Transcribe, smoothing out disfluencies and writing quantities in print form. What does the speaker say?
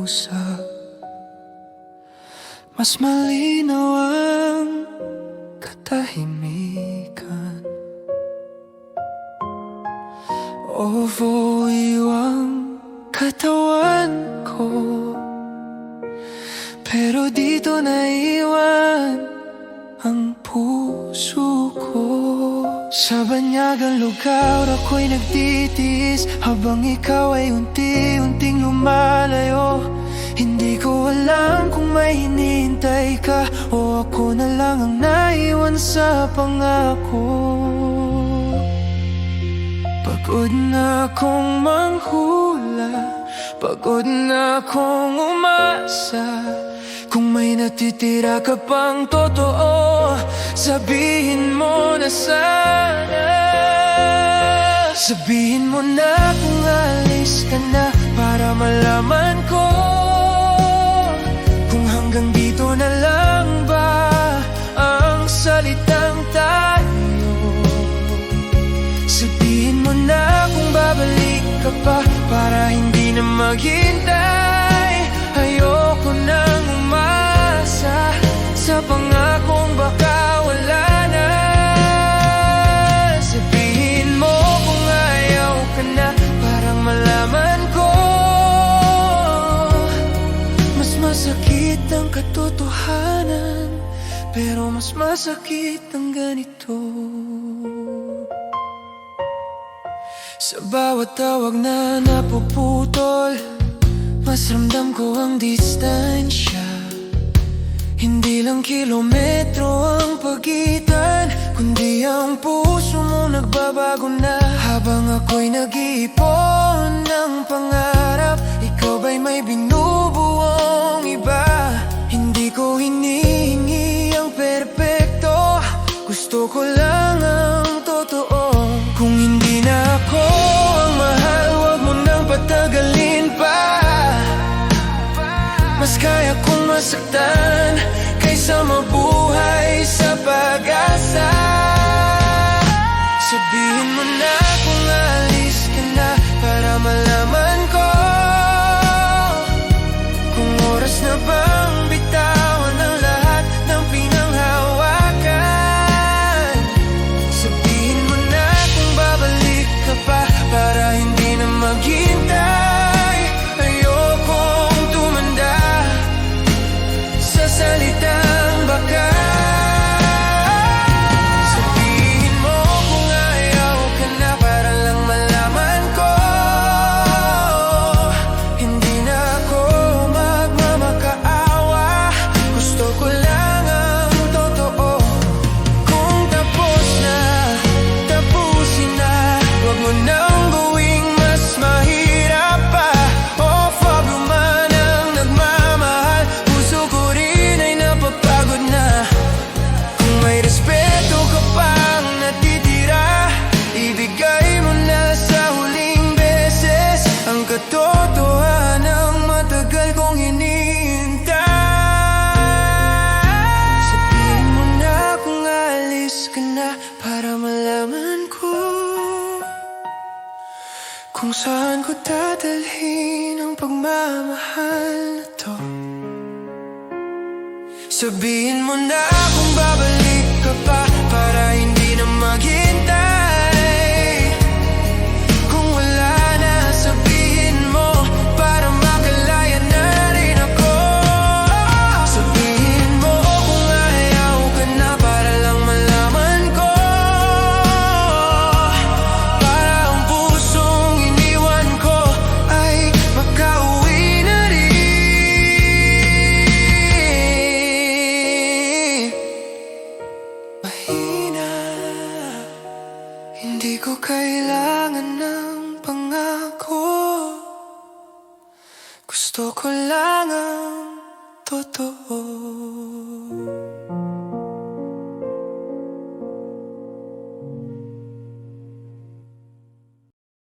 kausap. Mas malinaw ang katahimikan. Ovoyo ang katawan ko, pero dito naiwan ang puso ko. Sa banyagang lugar ako'y nagtitiis, habang ikaw ay unti-unting lumalayo. Hindi ko alam kung may hinihintay ka, o ako na lang ang naiwan sa pangako. Pagod na akong manghula, pagod na akong umasa. Kung may natitira ka pang totoo, sabihin mo na sana. Sabihin mo na kung alis ka na, para malaman ko kung hanggang dito na lang ba ang salitang tayo. Sabihin mo na kung babalik ka pa, para hindi na maghintay. Ayoko nang umasa sa pangakong baka wala na. Sabihin mo kung ayaw ka na, parang malaman ko mas masakit ang katotohanan, pero mas masakit ang ganito. Sa bawat tawag na napuputol, mas ramdam ko ang distansya. Hindi lang kilometro ang pagitan, kundi ang puso mo nagbabago na. Habang ako'y nag-iipon ng pangarap, ikaw ba'y may binubuong iba? Hindi ko hinihingi ang perpekto, gusto ko lang ang totoo. Kung hindi na ako ang mahal, wag mo nang patagalin pa. Mas kaya kong masaktan kaysa mabuhay sa pag-asa. Sabihin mo na kung alis ka na, para malaman ko kung oras na bang bitawan ang lahat ng pinanghawakan. Sabihin mo na kung babalik ka pa, para hindi na maghintay. Ayokong tumanda sa salitang baka. Sabihin mo kung ayaw ka na, para lang malaman ko hindi na ako magmamakaawa. Gusto ko lang ang totoo. Kung tapos na, tapusin na. Huwag mo nang gawing mas mahirap pa. O fabruman ang nagmamahal, puso ko rin ay napapagod na. Kung may respeto ka pang natitira, ibigay mo na sa huling beses ang katotohanang matagal kong hinihintay. Sabihin mo na kung alis ka na, para malaman ko kung saan ko dadalhin ang pagmamahal na to. Sabihin mo na kung babalik ka pa, para hindi na maghintay. Kung wala na, sabihin mo, para makalaya na rin ako. Sabihin mo kung ayaw ka na, para lang malaman ko, para ang pusong iniwan ko ay makauwi na rin. Mahina, hindi ko kailangan ng pangako. Gusto ko lang ang totoo.